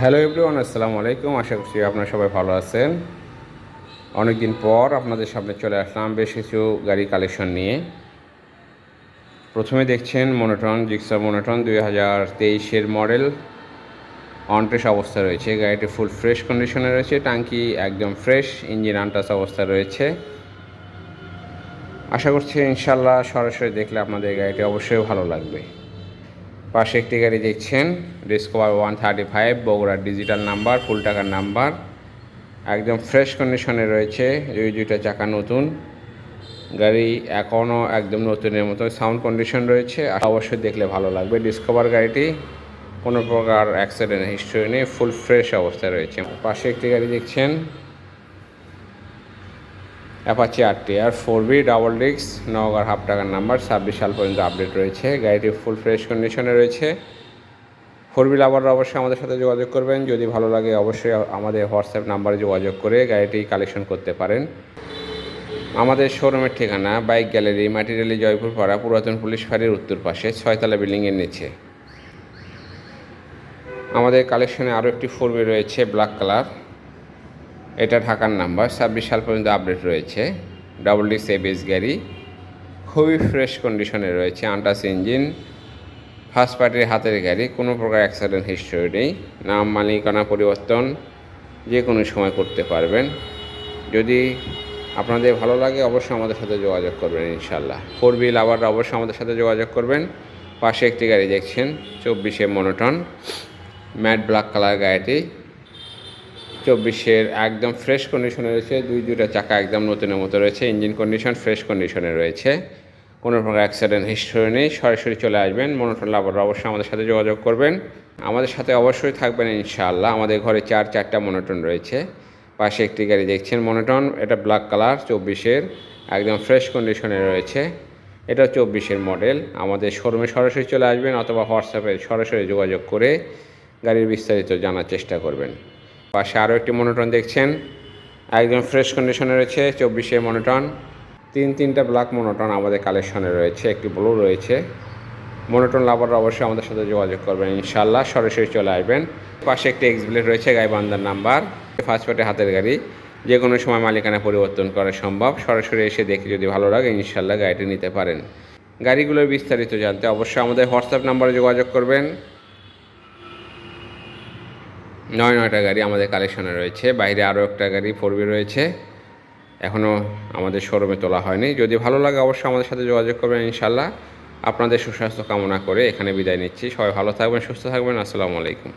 Hello everyone, আসসালামু আলাইকুম। আশা করছি আপনারা সবাই ভালো আছেন। অনেকদিন পর আপনাদের সামনে চলে আসলাম বেশ কিছু গাড়ি কালেকশন নিয়ে। প্রথমে দেখছেন মনোটন, জিক্সার মনোটন 2023-এর মডেল। অনটেস্ট অবস্থা রয়েছে, গাড়িটি ফুল ফ্রেশ কন্ডিশনে রয়েছে, টাঙ্কি একদম ফ্রেশ, ইঞ্জিন আনটাচ অবস্থা রয়েছে। আশা করছি ইনশাল্লাহ সরাসরি দেখলে আপনাদের গাড়িটি অবশ্যই ভালো লাগবে। পাশে একটি গাড়ি দেখছেন, ডিসকভার 135, বগুড়ার ডিজিটাল নাম্বার, ফুল টাকার নাম্বার, একদম ফ্রেশ কন্ডিশনে রয়েছে। দুইটা চাকা নতুন, গাড়ি এখনও একদম নতুনের মতো সাউন্ড কন্ডিশন রয়েছে। অবশ্যই দেখলে ভালো লাগবে। ডিসকভার গাড়িটি কোনো প্রকার অ্যাক্সিডেন্ট হিস্ট্রি নেই, ফুল ফ্রেশ অবস্থায় রয়েছে। পাশে একটি গাড়ি দেখছেন, Apache RTR 4B double disc, নওগাঁর হাফ টাকার নাম্বার, 26 সাল পর্যন্ত আপডেট রয়েছে। গাড়িটি ফুল ফ্রেশ কন্ডিশনে রয়েছে। 4B লাভাররা অবশ্যই আমাদের সাথে যোগাযোগ করবেন। যদি ভালো লাগে অবশ্যই আমাদের হোয়াটসঅ্যাপ নাম্বারে যোগাযোগ করে গাড়িটি কালেকশন করতে পারেন। আমাদের শোরুমের ঠিকানা বাইক গ্যালারি, মাটিরালি, জয়পুর পাড়া, পুরাতন পুলিশ ফাঁড়ির উত্তর পাশে, 6তলা বিল্ডিংয়ের নিচে। আমাদের কালেকশনে আরও একটি 4B রয়েছে, ব্ল্যাক কালার। এটা ঢাকার নাম্বার, 26 সাল পর্যন্ত আপডেট রয়েছে। ডাবল ডিস্ক ABS গাড়ি, খুবই ফ্রেশ কন্ডিশনে রয়েছে, আনটাচ ইঞ্জিন, ফার্স্ট পার্টির হাতের গাড়ি, কোনো প্রকার অ্যাক্সিডেন্ট হিস্ট্রি নেই। নাম মালিকানা পরিবর্তন যে কোনো সময় করতে পারবেন। যদি আপনাদের ভালো লাগে অবশ্যই আমাদের সাথে যোগাযোগ করবেন ইনশাল্লাহ। 4B লাভাররা অবশ্যই আমাদের সাথে যোগাযোগ করবেন। পাশে একটি গাড়ি দেখছেন, 24-এ মনোটন, ম্যাট ব্ল্যাক কালার গাড়িটি। 24-এর একদম ফ্রেশ কন্ডিশনে রয়েছে, দুইটা চাকা একদম নতুনের মতো রয়েছে, ইঞ্জিন কন্ডিশন ফ্রেশ কন্ডিশনে রয়েছে, কোনো প্রকার অ্যাক্সিডেন্ট হিস্ট্রি নেই। সরাসরি চলে আসবেন। মনোটন লাভাররা অবশ্যই আমাদের সাথে যোগাযোগ করবেন। আমাদের সাথে অবশ্যই থাকবেন ইনশাআল্লাহ। আমাদের ঘরে 4টা মনোটন রয়েছে। পাশে একটি গাড়ি দেখছেন মনোটন, এটা ব্ল্যাক কালার, 24-এর একদম ফ্রেশ কন্ডিশনে রয়েছে। এটা 24-এর মডেল। আমাদের শোরুমে সরাসরি চলে আসবেন অথবা হোয়াটসঅ্যাপে সরাসরি যোগাযোগ করে গাড়ির বিস্তারিত জানার চেষ্টা করবেন। পাশে আরও একটি মনোটন দেখছেন, একদম ফ্রেশ কন্ডিশনে রয়েছে, 24-এর মনোটন। তিনটা ব্ল্যাক মনোটন আমাদের কালেকশনে রয়েছে, একটি ব্লু রয়েছে। মনোটন লাভাররা অবশ্যই আমাদের সাথে যোগাযোগ করবেন ইনশাআল্লাহ। সরাসরি চলে আসবেন। পাশে একটি এক্সব্লেড রয়েছে, গাইবান্ধার নাম্বার, ফার্স্ট পার্টি হাতের গাড়ি, যে কোনো সময় মালিকানা পরিবর্তন করা সম্ভব। সরাসরি এসে দেখে যদি ভালো লাগে ইনশাআল্লাহ গাড়িটি নিতে পারেন। গাড়িগুলোর বিস্তারিত জানতে অবশ্যই আমাদের হোয়াটসঅ্যাপ নাম্বারে যোগাযোগ করবেন। 9টা গাড়ি আমাদের কালেকশনে রয়েছে। বাইরে আরও একটা গাড়ি 4B রয়েছে, এখনও আমাদের শোরুমে তোলা হয়নি। যদি ভালো লাগে অবশ্যই আমাদের সাথে যোগাযোগ করবেন ইনশাআল্লাহ। আপনাদের সুস্বাস্থ্য কামনা করে এখানে বিদায় নিচ্ছি। সবাই ভালো থাকবেন, সুস্থ থাকবেন। আসসালামু আলাইকুম।